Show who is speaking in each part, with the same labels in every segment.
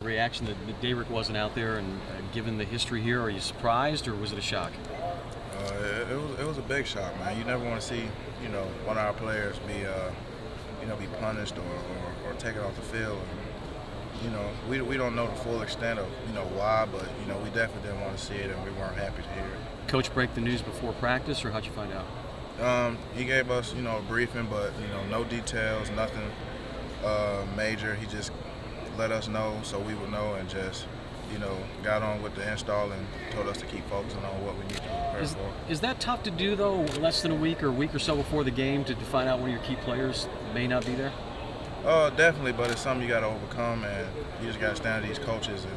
Speaker 1: reaction that Dayrick wasn't out there, and given the history here, are you surprised or was it a shock?
Speaker 2: It was a big shock, man. You never want to see, one of our players be, be punished or taken off the field. And, we don't know the full extent of, why, but, we definitely didn't want to see it, and we weren't happy to hear it.
Speaker 1: Coach break the news before practice, or how'd you find out?
Speaker 2: He gave us, a briefing, but, no details, nothing major. He just let us know so we would know, and just, got on with the install and told us to keep focusing on what we need to prepare for.
Speaker 1: Is that tough to do, though, less than a week or so before the game, to find out one of your key players may not be there?
Speaker 2: Definitely, but it's something you got to overcome, and you just got to stand to these coaches and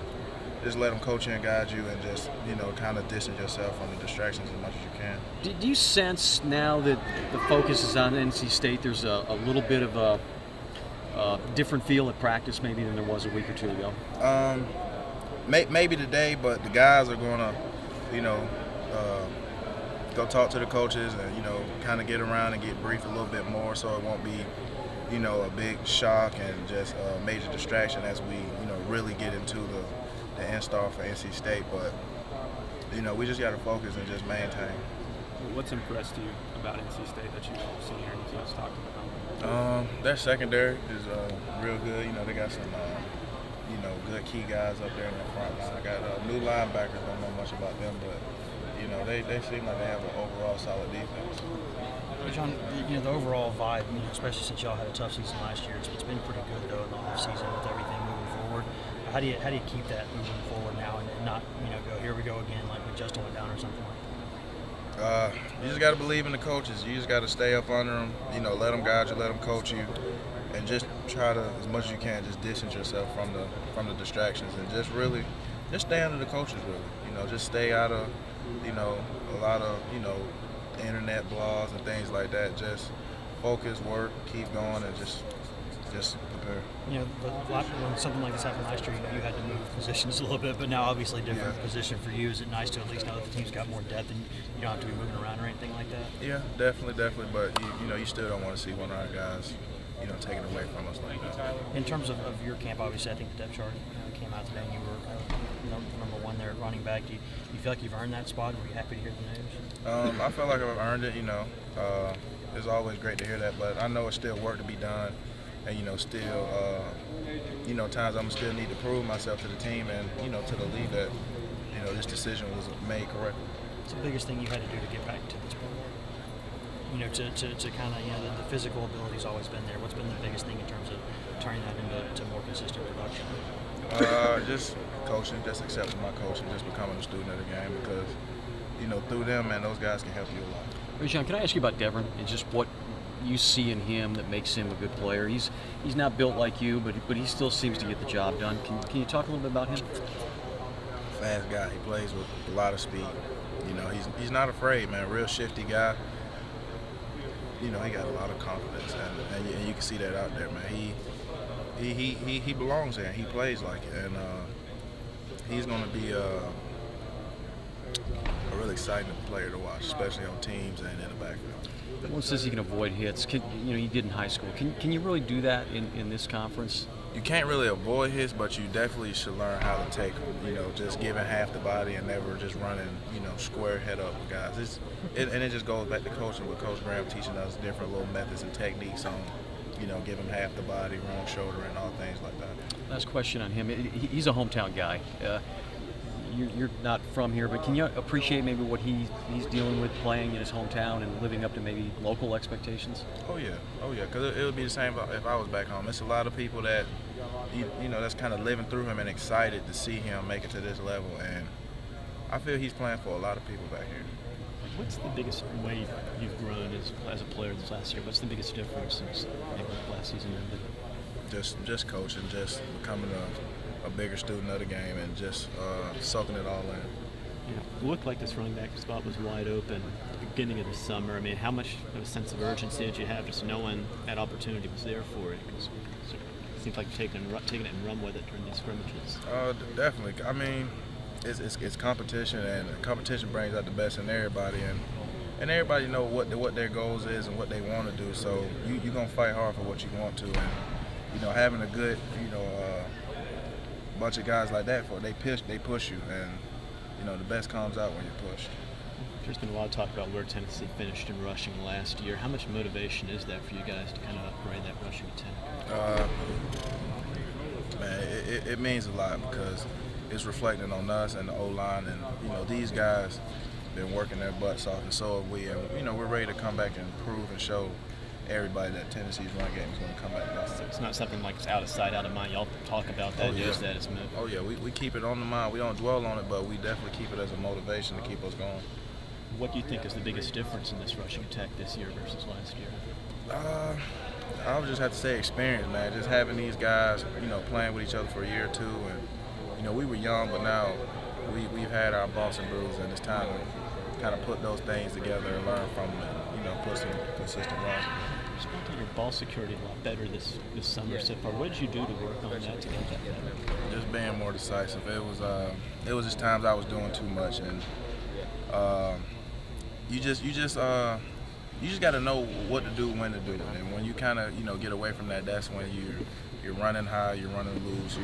Speaker 2: just let them coach you and guide you, and just, kind of distance yourself from the distractions as much as you can.
Speaker 1: Do you sense now that the focus is on NC State, there's a little bit of a different feel at practice maybe than there was a week or two ago?
Speaker 2: Maybe today, but the guys are going to, go talk to the coaches and, kind of get around and get briefed a little bit more, so it won't be, a big shock and just a major distraction as we, really get into the install for NC State. But, we just got to focus and just maintain.
Speaker 3: What's impressed you about NC State that you've seen here and just talked about?
Speaker 2: Their secondary is real good. They got some, good key guys up there in the front line. I got new linebackers, don't know much about them, but, they seem like they have an overall solid defense.
Speaker 4: Rajion, the overall vibe, especially since y'all had a tough season last year, it's been pretty good though in the off season with everything moving forward. How do you keep that moving forward now and not go here we go again like we just went down or something like that?
Speaker 2: You just got to believe in the coaches. You just got to stay up under them. Let them guide you, let them coach you, and just try to, as much as you can, just distance yourself from the distractions, and just really just stay under the coaches. Really, just stay out of a lot of internet blogs and things like that. Just focus, work, keep going, and just prepare.
Speaker 4: When something like this happened last year, you had to move positions a little bit, but now obviously different position for you. Is it nice to at least know that the team's got more depth and you don't have to be moving around or anything like that?
Speaker 2: Yeah, definitely. But you still don't want to see one of our guys, taken away from us like that.
Speaker 4: In terms of your camp, obviously, I think the depth chart came out today, and you were number one there at running back. Do you feel like you've earned that spot? Were you happy to hear the news?
Speaker 2: I feel like I've earned it. It's always great to hear that, but I know it's still work to be done, and still, times I'm still need to prove myself to the team and to the league that this decision was made correctly.
Speaker 4: What's the biggest thing you had to do to get back to this point? To kind of the physical ability's always been there. What's been the biggest thing in terms of turning that into more consistent production?
Speaker 2: Just coaching, just accepting my coach, and just becoming a student of the game, because through them, man, those guys can help you a lot.
Speaker 1: Rajion, can I ask you about Devin and just what you see in him that makes him a good player? He's not built like you, but he still seems to get the job done. Can you talk a little bit about him?
Speaker 2: Fast guy. He plays with a lot of speed. He's not afraid, man. Real shifty guy. He got a lot of confidence, and you can see that out there, man. He belongs there. He plays like it, and he's going to be a really exciting player to watch, especially on teams and in the backfield.
Speaker 1: Everyone says he can avoid hits. You did in high school. Can you really do that in this conference?
Speaker 2: You can't really avoid hits, but you definitely should learn how to take them. Just giving half the body and never just running, square head up with guys. And it just goes back to coaching, with Coach Graham teaching us different little methods and techniques on, giving half the body, wrong shoulder, and all things like that.
Speaker 1: Last question on him. He's a hometown guy. You're not from here, but can you appreciate maybe what he's dealing with playing in his hometown and living up to maybe local expectations?
Speaker 2: Oh yeah, because it would be the same if I was back home. It's a lot of people that, that's kind of living through him and excited to see him make it to this level, and I feel he's playing for a lot of people back here.
Speaker 3: What's the biggest way you've grown as a player this last year? What's the biggest difference since maybe last season ended?
Speaker 2: Just coaching, just becoming a bigger student of the game, and just soaking it all in.
Speaker 3: It looked like this running back spot was wide open at the beginning of the summer. I mean, how much of a sense of urgency did you have just knowing that opportunity was there for you? Because it seems like you're taking it and run with it during these scrimmages.
Speaker 2: Definitely. I mean, it's competition, and competition brings out the best in everybody, and everybody know what their goals is and what they want to do. So you're gonna fight hard for what you want to, and having a good bunch of guys like that, they push you, and you know the best comes out when you're pushed.
Speaker 3: There's been a lot of talk about where Tennessee finished in rushing last year. How much motivation is that for you guys to kind of upgrade that rushing attack?
Speaker 2: Man, it means a lot because it's reflecting on us and the O-line, and you know these guys been working their butts off, and so have we, and you know we're ready to come back and prove and show everybody that Tennessee's run game is going to come back.
Speaker 3: So it's not something like it's out of sight, out of mind. Y'all talk about that, use that as motivation.
Speaker 2: Oh yeah, we keep it on the mind. We don't dwell on it, but we definitely keep it as a motivation to keep us going.
Speaker 3: What do you think is the biggest difference in this rushing attack this year versus last year?
Speaker 2: I would just have to say experience, man. Just having these guys, you know, playing with each other for a year or two, and you know, we were young, but now we've had our bumps and bruises, and it's time to kind of put those things together and learn from them, and, you know, put some consistent runs.
Speaker 3: You spoke to your ball security a lot better this summer so far. What did you do to work on that to get that better?
Speaker 2: Just being more decisive. It was just times I was doing too much, and you just got to know what to do, when to do it, and when you kind of get away from that, that's when you're running high, you're running loose,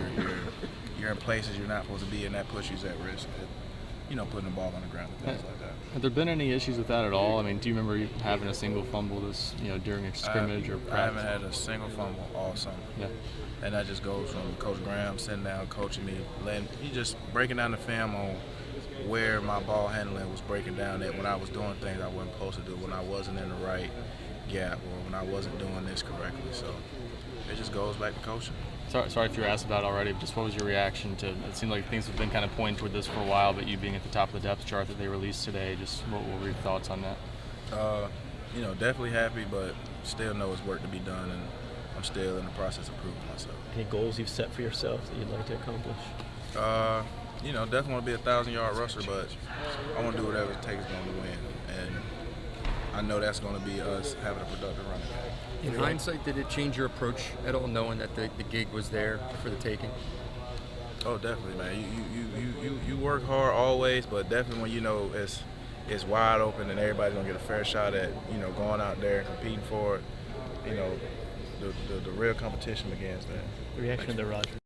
Speaker 2: you're in places you're not supposed to be, and that puts you at risk. Putting the ball on the ground and things like that.
Speaker 5: Have there been any issues with that at all? I mean, do you remember you having a single fumble during a scrimmage or practice?
Speaker 2: I haven't had a single fumble all summer.
Speaker 5: Yeah.
Speaker 2: And that just goes from Coach Graham sitting down, coaching me, he just breaking down the film on where my ball handling was breaking down at when I was doing things I wasn't supposed to do, when I wasn't in the right gap, or when I wasn't doing this correctly. So it just goes back to coaching.
Speaker 5: Sorry if you were asked about it already, but just what was your reaction to, it seemed like things have been kind of pointing toward this for a while, but you being at the top of the depth chart that they released today, just what were your thoughts on that?
Speaker 2: Definitely happy, but still know it's work to be done, and I'm still in the process of proving myself.
Speaker 3: Any goals you've set for yourself that you'd like to accomplish?
Speaker 2: Definitely want to be a 1,000-yard rusher, but I want to do whatever it takes going to win, and I know that's going to be us having a productive run.
Speaker 6: In hindsight, did it change your approach at all, knowing that the gig was there for the taking?
Speaker 2: Oh, definitely, man. You work hard always, but definitely when you know it's wide open and everybody's gonna get a fair shot at going out there and competing for it, the real competition begins there.
Speaker 3: The reaction of the Rajion.